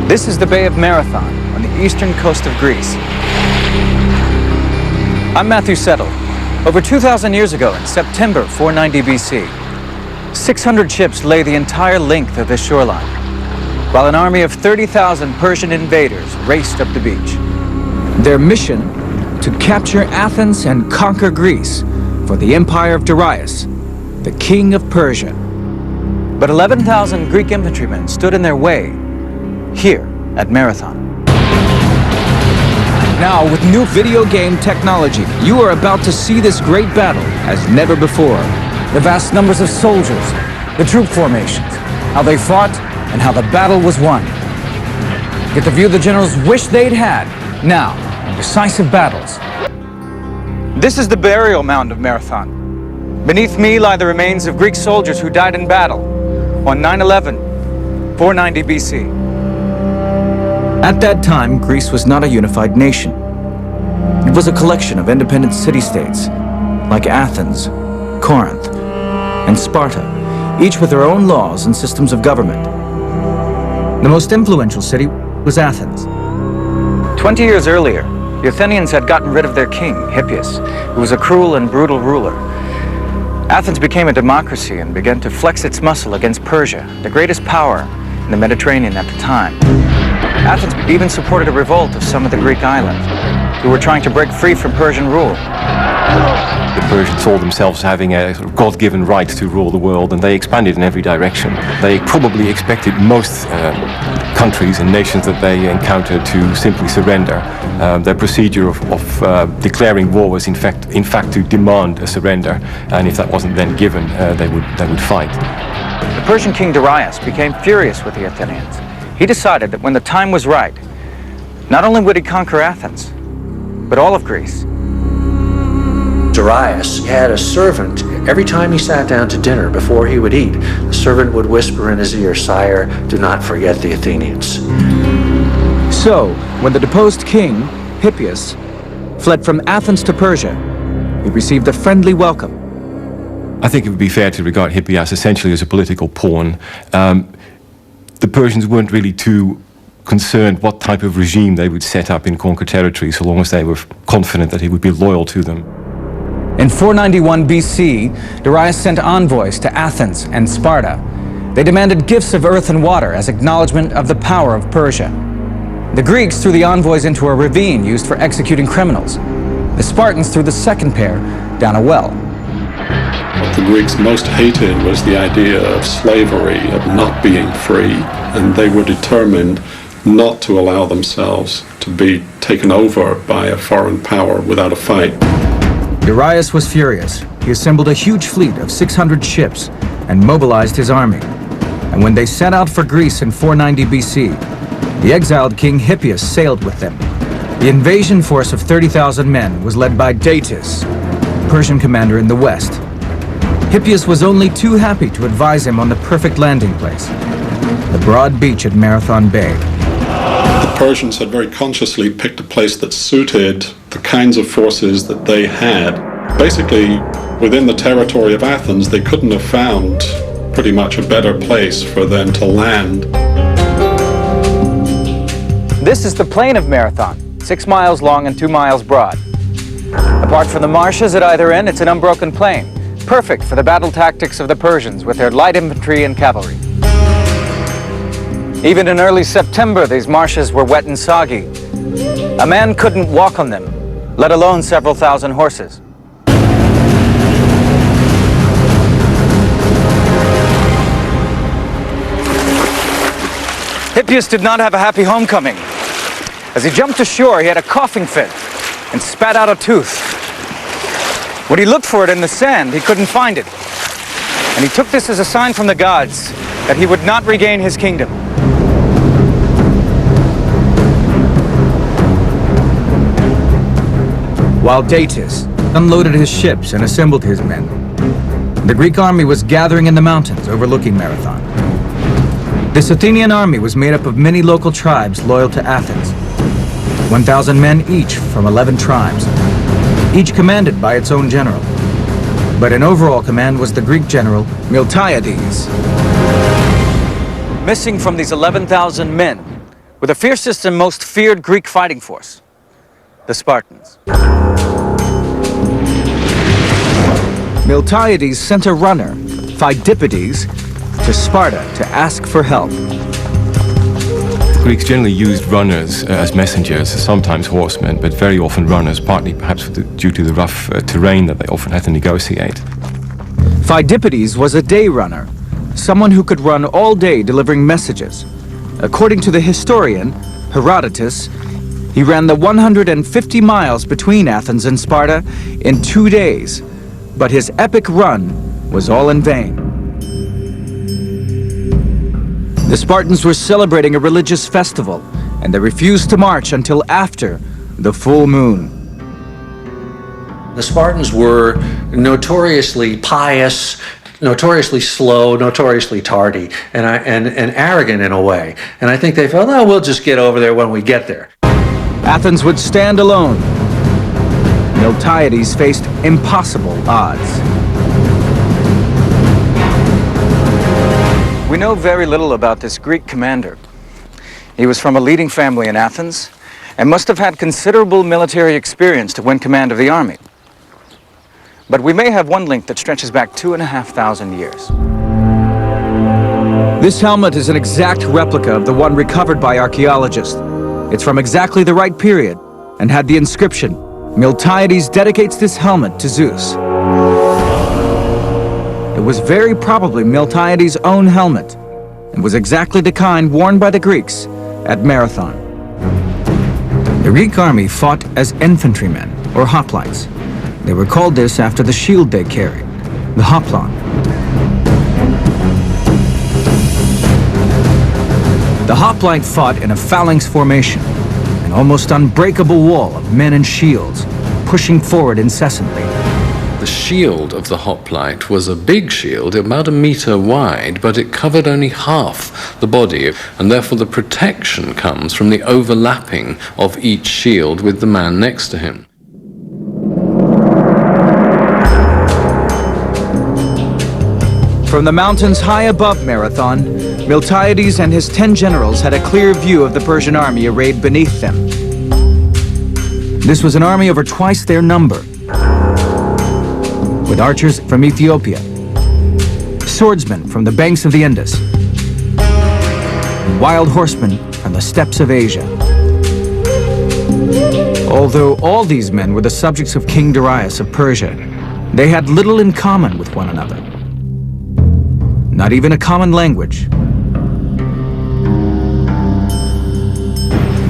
This is the Bay of Marathon on the eastern coast of Greece. I'm Matthew Settle. Over 2,000 years ago, in September 490 BC, 600 ships lay the entire length of the shoreline, while an army of 30,000 Persian invaders raced up the beach. Their mission? To capture Athens and conquer Greece for the empire of Darius, the king of Persia. But 11,000 Greek infantrymen stood in their way here at Marathon. Now, with new video game technology, you are about to see this great battle as never before. The vast numbers of soldiers, the troop formations, how they fought, and how the battle was won. Get to view the generals wish they'd had now in decisive battles. This is the burial mound of Marathon. Beneath me lie the remains of Greek soldiers who died in battle on 9/11, 490 BC. At that time, Greece was not a unified nation. It was a collection of independent city-states, like Athens, Corinth, and Sparta, each with their own laws and systems of government. The most influential city was Athens. 20 years earlier, the Athenians had gotten rid of their king, Hippias, who was a cruel and brutal ruler. Athens became a democracy and began to flex its muscle against Persia, the greatest power in the Mediterranean at the time. Athens even supported a revolt of some of the Greek islands, who were trying to break free from Persian rule. The Persians saw themselves having a sort of God-given right to rule the world, and they expanded in every direction. They probably expected most countries and nations that they encountered to simply surrender. Their procedure of declaring war was in fact to demand a surrender, and if that wasn't then given, they would fight. The Persian king Darius became furious with the Athenians. He decided that when the time was right, not only would he conquer Athens, but all of Greece. Darius had a servant. Every time he sat down to dinner before he would eat, the servant would whisper in his ear, "Sire, do not forget the Athenians." So, when the deposed king, Hippias, fled from Athens to Persia, he received a friendly welcome. I think it would be fair to regard Hippias essentially as a political pawn. The Persians weren't really too concerned what type of regime they would set up in conquered territory, so long as they were confident that he would be loyal to them. In 491 BC, Darius sent envoys to Athens and Sparta. They demanded gifts of earth and water as acknowledgement of the power of Persia. The Greeks threw the envoys into a ravine used for executing criminals. The Spartans threw the second pair down a well. What the Greeks most hated was the idea of slavery, of not being free, and they were determined not to allow themselves to be taken over by a foreign power without a fight. Darius was furious. He assembled a huge fleet of 600 ships and mobilized his army. And when they set out for Greece in 490 BC, the exiled king Hippias sailed with them. The invasion force of 30,000 men was led by Datis, Persian commander in the west. Hippias was only too happy to advise him on the perfect landing place, the broad beach at Marathon Bay. The Persians had very consciously picked a place that suited the kinds of forces that they had. Basically, within the territory of Athens, they couldn't have found pretty much a better place for them to land. This is the plain of Marathon, 6 miles long and 2 miles broad. Apart from the marshes at either end, it's an unbroken plain, perfect for the battle tactics of the Persians with their light infantry and cavalry. Even in early September, these marshes were wet and soggy. A man couldn't walk on them, let alone several thousand horses. Hippias did not have a happy homecoming. As he jumped ashore, he had a coughing fit and spat out a tooth. When he looked for it in the sand, he couldn't find it. And he took this as a sign from the gods that he would not regain his kingdom. While Datis unloaded his ships and assembled his men, the Greek army was gathering in the mountains overlooking Marathon. This Athenian army was made up of many local tribes loyal to Athens, 1,000 men each from 11 tribes, each commanded by its own general. But in overall command was the Greek general Miltiades. Missing from these 11,000 men with the fiercest and most feared Greek fighting force, the Spartans. Miltiades sent a runner, Phidippides, to Sparta to ask for help. The Greeks generally used runners as messengers, sometimes horsemen, but very often runners, partly perhaps due to the rough terrain that they often had to negotiate. Phidippides was a day runner, someone who could run all day delivering messages. According to the historian Herodotus, he ran the 150 miles between Athens and Sparta in 2 days, but his epic run was all in vain. The Spartans were celebrating a religious festival, and they refused to march until after the full moon. The Spartans were notoriously pious, notoriously slow, notoriously tardy, and arrogant in a way. And I think they felt, oh, we'll just get over there when we get there. Athens would stand alone. Miltiades faced impossible odds. We know very little about this Greek commander. He was from a leading family in Athens and must have had considerable military experience to win command of the army. But we may have one link that stretches back 2,500 years. This helmet is an exact replica of the one recovered by archaeologists. It's from exactly the right period and had the inscription, Miltiades dedicates this helmet to Zeus. It was very probably Miltiades' own helmet and was exactly the kind worn by the Greeks at Marathon. The Greek army fought as infantrymen, or hoplites. They were called this after the shield they carried, the hoplon. The hoplite fought in a phalanx formation, an almost unbreakable wall of men and shields, pushing forward incessantly. The shield of the hoplite was a big shield, about 1 meter wide, but it covered only half the body, and therefore the protection comes from the overlapping of each shield with the man next to him. From the mountains high above Marathon, Miltiades and his 10 generals had a clear view of the Persian army arrayed beneath them. This was an army over twice their number, with archers from Ethiopia, swordsmen from the banks of the Indus, and wild horsemen from the steppes of Asia. Although all these men were the subjects of King Darius of Persia, they had little in common with one another. Not even a common language.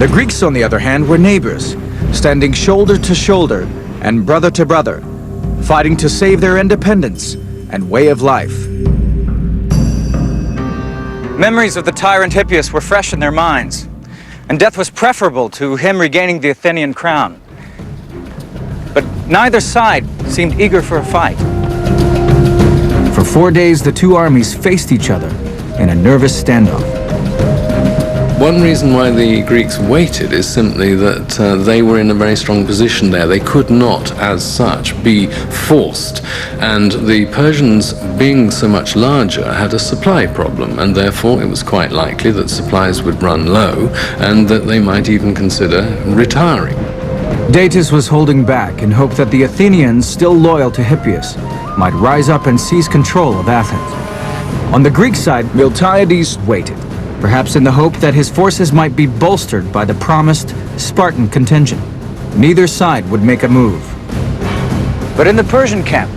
The Greeks, on the other hand, were neighbors, standing shoulder to shoulder and brother to brother, fighting to save their independence and way of life. Memories of the tyrant Hippias were fresh in their minds, and death was preferable to him regaining the Athenian crown. But neither side seemed eager for a fight. For 4 days, the two armies faced each other in a nervous standoff. One reason why the Greeks waited is simply that they were in a very strong position there. They could not, as such, be forced. And the Persians, being so much larger, had a supply problem, and therefore it was quite likely that supplies would run low and that they might even consider retiring. Datis was holding back in hope that the Athenians, still loyal to Hippias, might rise up and seize control of Athens. On the Greek side, Miltiades waited, perhaps in the hope that his forces might be bolstered by the promised Spartan contingent. Neither side would make a move. But in the Persian camp,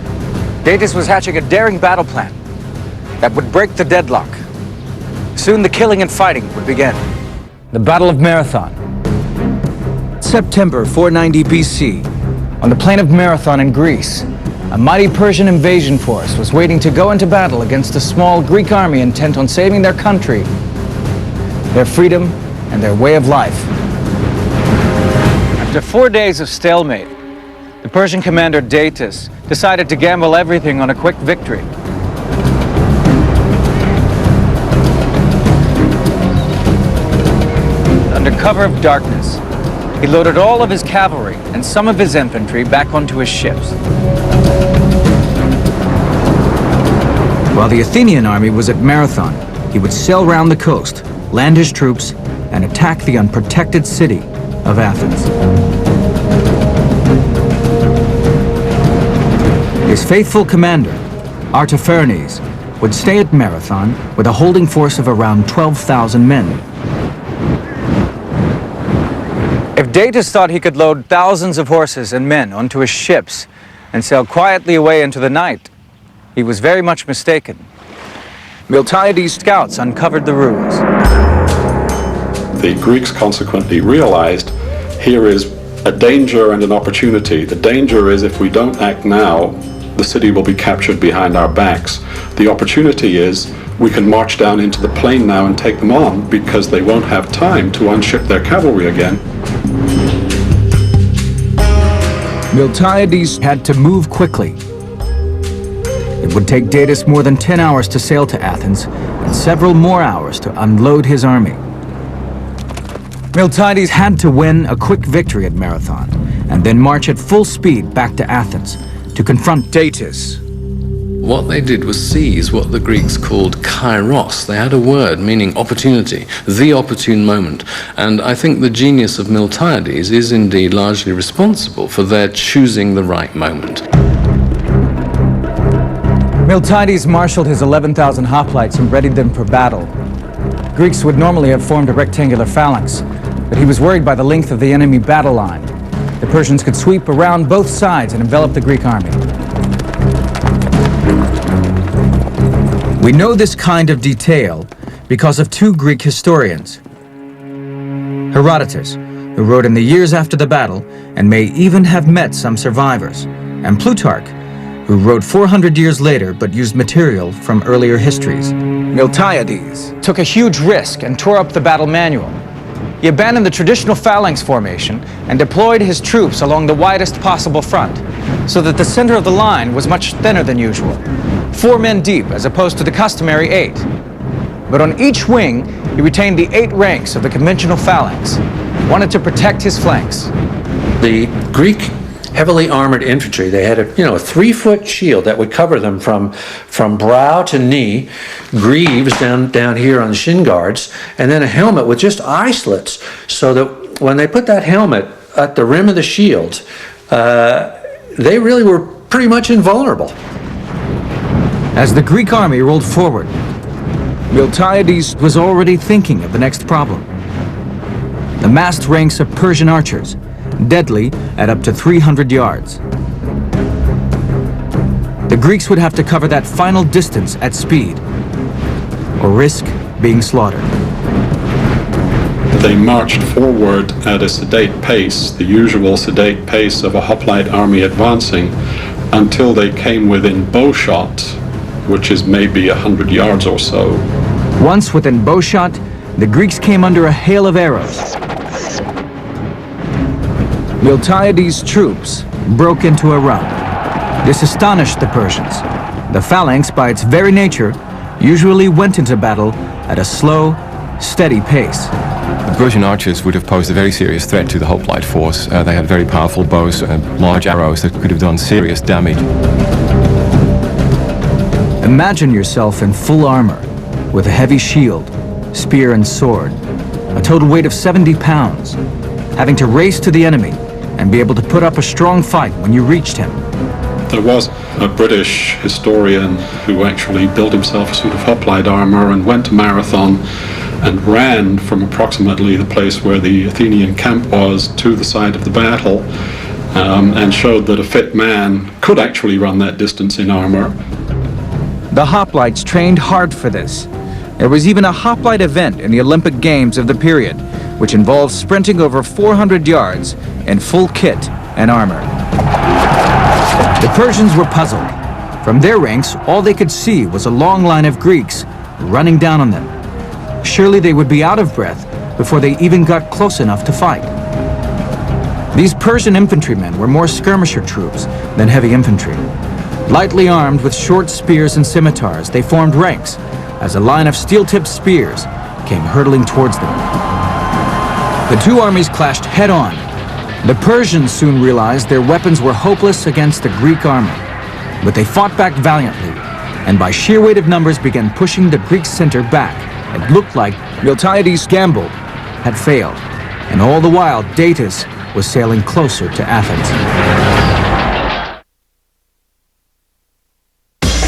Datis was hatching a daring battle plan that would break the deadlock. Soon the killing and fighting would begin. The Battle of Marathon. September 490 BC, on the plain of Marathon in Greece, a mighty Persian invasion force was waiting to go into battle against a small Greek army intent on saving their country, their freedom, and their way of life. After 4 days of stalemate, the Persian commander Datis decided to gamble everything on a quick victory. Under cover of darkness, he loaded all of his cavalry and some of his infantry back onto his ships. While the Athenian army was at Marathon, he would sail round the coast, land his troops, and attack the unprotected city of Athens. His faithful commander, Artaphernes, would stay at Marathon with a holding force of around 12,000 men. If Datis thought he could load thousands of horses and men onto his ships and sail quietly away into the night, he was very much mistaken. Miltiades' scouts uncovered the ruse. The Greeks consequently realized here is a danger and an opportunity. The danger is if we don't act now, the city will be captured behind our backs. The opportunity is we can march down into the plain now and take them on because they won't have time to unship their cavalry again. Miltiades had to move quickly. It would take Datis more than 10 hours to sail to Athens and several more hours to unload his army. Miltiades had to win a quick victory at Marathon and then march at full speed back to Athens to confront Datis. What they did was seize what the Greeks called kairos. They had a word meaning opportunity, the opportune moment. And I think the genius of Miltiades is indeed largely responsible for their choosing the right moment. Miltiades marshaled his 11,000 hoplites and readied them for battle. Greeks would normally have formed a rectangular phalanx, but he was worried by the length of the enemy battle line. The Persians could sweep around both sides and envelop the Greek army. We know this kind of detail because of two Greek historians. Herodotus, who wrote in the years after the battle and may even have met some survivors, and Plutarch, who wrote 400 years later but used material from earlier histories. Miltiades took a huge risk and tore up the battle manual. He abandoned the traditional phalanx formation and deployed his troops along the widest possible front, so that the center of the line was much thinner than usual, 4 men deep as opposed to the customary 8. But on each wing, he retained the 8 ranks of the conventional phalanx. He wanted to protect his flanks. The Greek heavily armored infantry, they had a 3-foot shield that would cover them from brow to knee, greaves down here on the shin guards, and then a helmet with just eye slits, so that when they put that helmet at the rim of the shield, they really were pretty much invulnerable. As the Greek army rolled forward, Miltiades was already thinking of the next problem. The massed ranks of Persian archers, deadly at up to 300 yards. The Greeks would have to cover that final distance at speed, or risk being slaughtered. They marched forward at a sedate pace, the usual sedate pace of a hoplite army advancing, until they came within bowshot, which is maybe 100 yards or so. Once within bowshot, the Greeks came under a hail of arrows. Miltiades' troops broke into a run. This astonished the Persians. The phalanx, by its very nature, usually went into battle at a slow, steady pace. The Persian archers would have posed a very serious threat to the hoplite force. They had very powerful bows and large arrows that could have done serious damage. Imagine yourself in full armor, with a heavy shield, spear and sword, a total weight of 70 pounds, having to race to the enemy and be able to put up a strong fight when you reached him. There was a British historian who actually built himself a suit of hoplite armor and went to Marathon and ran from approximately the place where the Athenian camp was to the site of the battle, and showed that a fit man could actually run that distance in armor. The hoplites trained hard for this. There was even a hoplite event in the Olympic Games of the period, which involved sprinting over 400 yards in full kit and armor. The Persians were puzzled. From their ranks, all they could see was a long line of Greeks running down on them. Surely they would be out of breath before they even got close enough to fight. These Persian infantrymen were more skirmisher troops than heavy infantry. Lightly armed with short spears and scimitars, they formed ranks as a line of steel-tipped spears came hurtling towards them. The two armies clashed head-on. The Persians soon realized their weapons were hopeless against the Greek army, but they fought back valiantly, and by sheer weight of numbers began pushing the Greek center back. It looked like Miltiades gambled, had failed, and all the while Datis was sailing closer to Athens.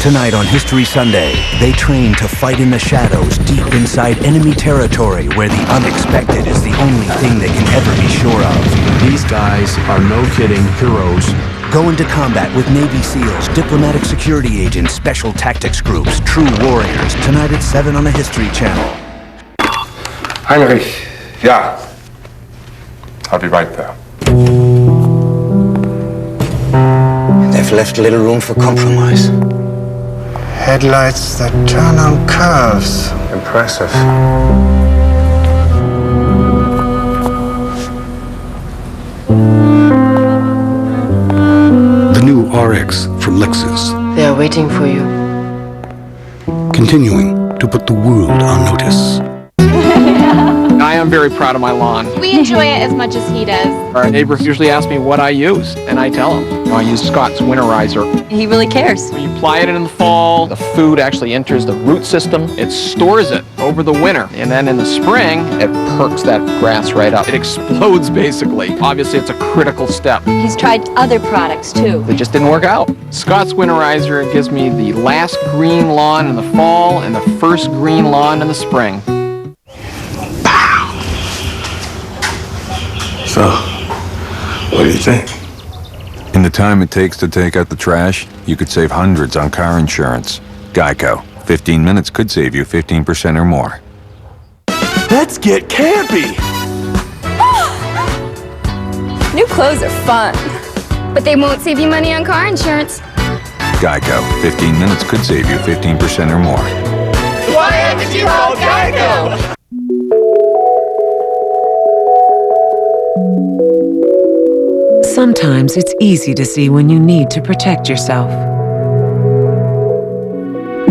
Tonight on History Sunday, they train to fight in the shadows deep inside enemy territory where the unexpected is the only thing they can ever be sure of. These guys are no kidding heroes. Go into combat with Navy SEALs, diplomatic security agents, special tactics groups, true warriors. Tonight at 7 on the History Channel. Heinrich, yeah. I'll be right there. They've left little room for compromise. Headlights that turn on curves. Impressive. The new RX from Lexus. They are waiting for you. Continuing to put the world on notice. I am very proud of my lawn. We enjoy it as much as he does. Our neighbors usually ask me what I use, and I tell them. I use Scott's Winterizer. He really cares. When you apply it in the fall, the food actually enters the root system. It stores it over the winter, and then in the spring, it perks that grass right up. It explodes, basically. Obviously, it's a critical step. He's tried other products, too. It just didn't work out. Scott's Winterizer gives me the last green lawn in the fall and the first green lawn in the spring. So, what do you think? In the time it takes to take out the trash, you could save hundreds on car insurance. Geico. 15 minutes could save you 15% or more. Let's get campy! New clothes are fun. But they won't save you money on car insurance. Geico. 15 minutes could save you 15% or more. Why haven't you called Geico? Sometimes it's easy to see when you need to protect yourself.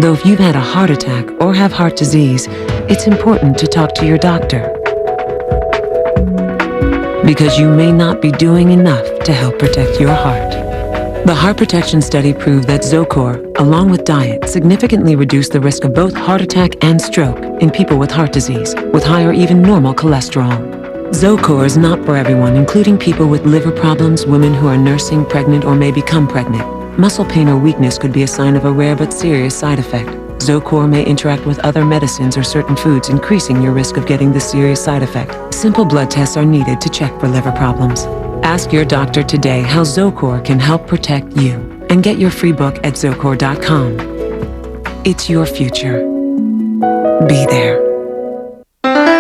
Though if you've had a heart attack or have heart disease, it's important to talk to your doctor. Because you may not be doing enough to help protect your heart. The Heart Protection Study proved that Zocor, along with diet, significantly reduced the risk of both heart attack and stroke in people with heart disease, with high or even normal cholesterol. Zocor is not for everyone, including people with liver problems, women who are nursing, pregnant, or may become pregnant. Muscle pain or weakness could be a sign of a rare but serious side effect. Zocor may interact with other medicines or certain foods, increasing your risk of getting this serious side effect. Simple blood tests are needed to check for liver problems. Ask your doctor today how Zocor can help protect you, and get your free book at Zocor.com. It's your future. Be there.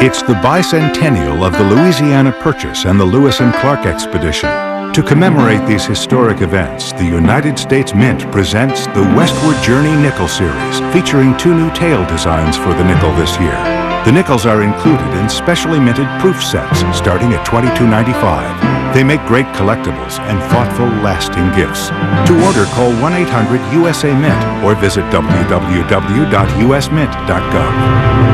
It's the bicentennial of the Louisiana Purchase and the Lewis and Clark Expedition. To commemorate these historic events, the United States Mint presents the Westward Journey Nickel Series, featuring 2 new tail designs for the nickel this year. The nickels are included in specially minted proof sets starting at $22.95. They make great collectibles and thoughtful, lasting gifts. To order, call 1-800-USA-MINT or visit www.usmint.gov.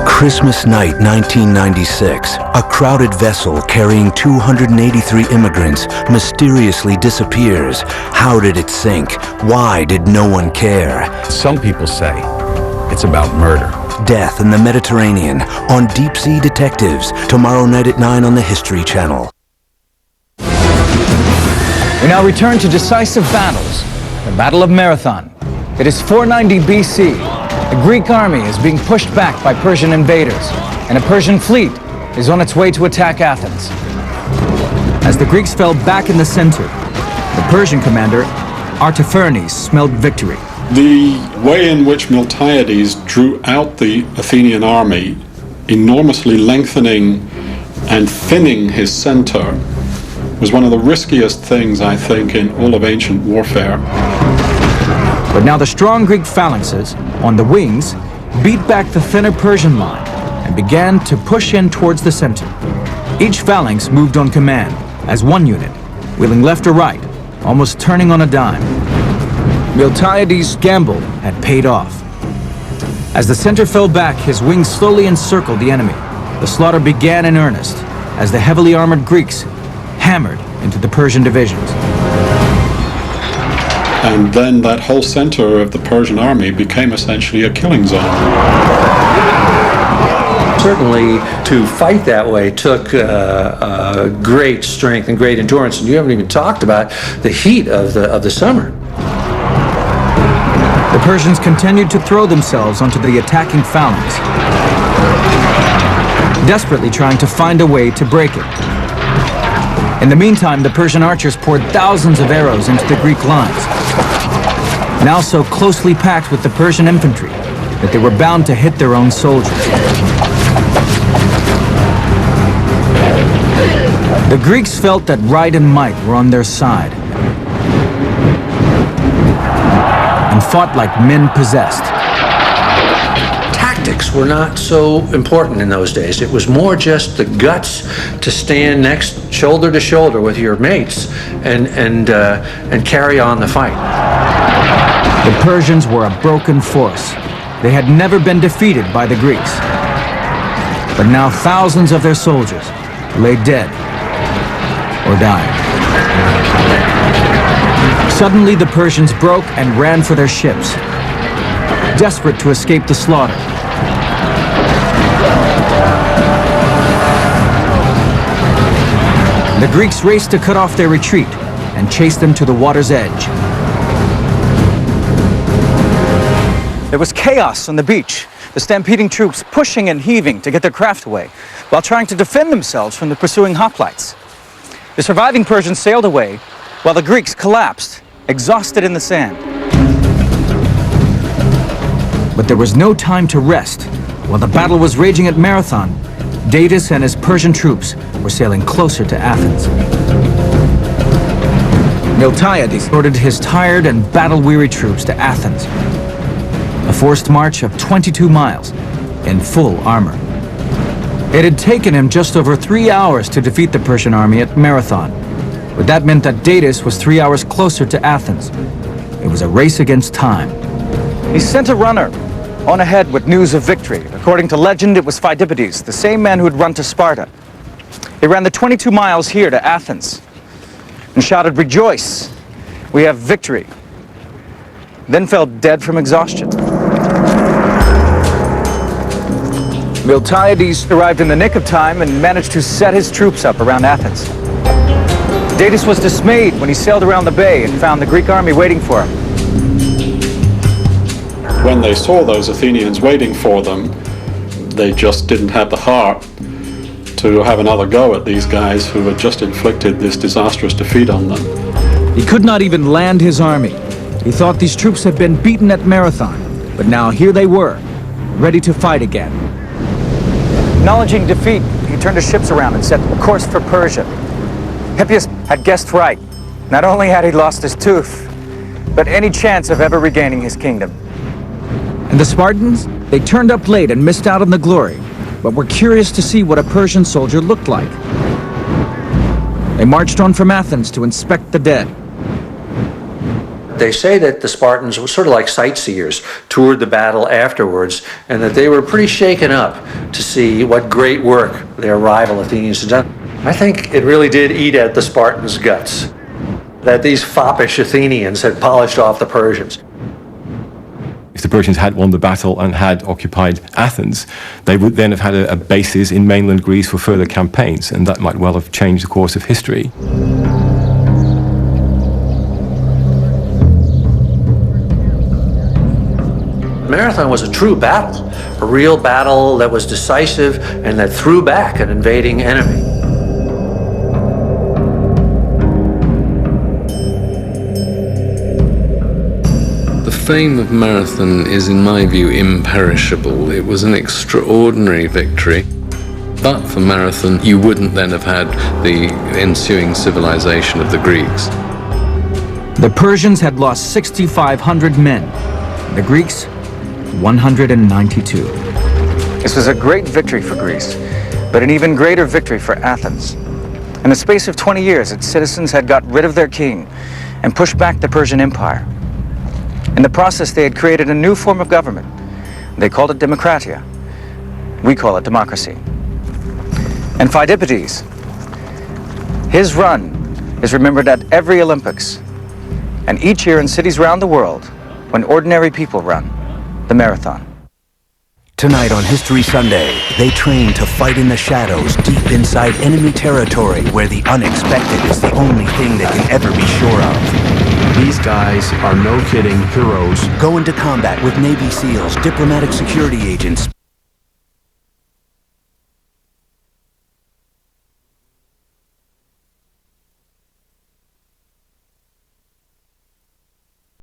Christmas night, 1996, a crowded vessel carrying 283 immigrants mysteriously disappears. How did it sink? Why did no one care? Some people say it's about murder. Death in the Mediterranean on Deep Sea Detectives, tomorrow night at 9 on the History Channel. We now return to decisive battles. The Battle of Marathon. It is 490 BC. The Greek army is being pushed back by Persian invaders, and a Persian fleet is on its way to attack Athens. As the Greeks fell back in the center, the Persian commander, Artaphernes, smelled victory. The way in which Miltiades drew out the Athenian army, enormously lengthening and thinning his center, was one of the riskiest things, I think, in all of ancient warfare. But now the strong Greek phalanxes, on the wings, beat back the thinner Persian line, and began to push in towards the center. Each phalanx moved on command, as one unit, wheeling left or right, almost turning on a dime. Miltiades' gamble had paid off. As the center fell back, his wings slowly encircled the enemy. The slaughter began in earnest, as the heavily armored Greeks hammered into the Persian divisions. And then that whole center of the Persian army became essentially a killing zone. Certainly, to fight that way took great strength and great endurance. And you haven't even talked about the heat of the summer. The Persians continued to throw themselves onto the attacking phalanx, desperately trying to find a way to break it. In the meantime, the Persian archers poured thousands of arrows into the Greek lines, now so closely packed with the Persian infantry that they were bound to hit their own soldiers. The Greeks felt that right and might were on their side and fought like men possessed. Tactics were not so important in those days. It was more just the guts to stand next, shoulder to shoulder with your mates and carry on the fight. The Persians were a broken force. They had never been defeated by the Greeks. But now thousands of their soldiers lay dead or dying. Suddenly the Persians broke and ran for their ships, desperate to escape the slaughter. The Greeks raced to cut off their retreat and chase them to the water's edge. There was chaos on the beach, the stampeding troops pushing and heaving to get their craft away, while trying to defend themselves from the pursuing hoplites. The surviving Persians sailed away, while the Greeks collapsed, exhausted in the sand. But there was no time to rest. While the battle was raging at Marathon, Datis and his Persian troops were sailing closer to Athens. Miltiades ordered his tired and battle-weary troops to Athens, a forced march of 22 miles in full armor. It had taken him just over 3 hours to defeat the Persian army at Marathon, but that meant that Datis was 3 hours closer to Athens. It was a race against time. He sent a runner on ahead with news of victory. According to legend, it was Phidippides, the same man who had run to Sparta. He ran the 22 miles here to Athens and shouted, "Rejoice, we have victory," then fell dead from exhaustion. Miltiades arrived in the nick of time and managed to set his troops up around Athens. Datis was dismayed when he sailed around the bay and found the Greek army waiting for him. When they saw those Athenians waiting for them, they just didn't have the heart to have another go at these guys who had just inflicted this disastrous defeat on them. He could not even land his army. He thought these troops had been beaten at Marathon, but now here they were, ready to fight again. Acknowledging defeat, he turned his ships around and set course for Persia. Hippias had guessed right. Not only had he lost his tooth, but any chance of ever regaining his kingdom. And the Spartans? They turned up late and missed out on the glory, but were curious to see what a Persian soldier looked like. They marched on from Athens to inspect the dead. They say that the Spartans were sort of like sightseers, toured the battle afterwards, and that they were pretty shaken up to see what great work their rival Athenians had done. I think it really did eat at the Spartans' guts, that these foppish Athenians had polished off the Persians. If the Persians had won the battle and had occupied Athens, they would then have had a basis in mainland Greece for further campaigns, and that might well have changed the course of history. Marathon was a true battle, a real battle that was decisive and that threw back an invading enemy. The fame of Marathon is, in my view, imperishable. It was an extraordinary victory. But for Marathon, you wouldn't then have had the ensuing civilization of the Greeks. The Persians had lost 6,500 men. The Greeks, 192. This was a great victory for Greece, but an even greater victory for Athens. In the space of 20 years, its citizens had got rid of their king and pushed back the Persian Empire. In the process, they had created a new form of government. They called it democratia. We call it democracy. And Phidippides, his run is remembered at every Olympics, and each year in cities around the world when ordinary people run the marathon. Tonight on History Sunday, they train to fight in the shadows deep inside enemy territory where the unexpected is the only thing they can ever be sure of. These guys are no kidding heroes. Go into combat with Navy SEALs, diplomatic security agents,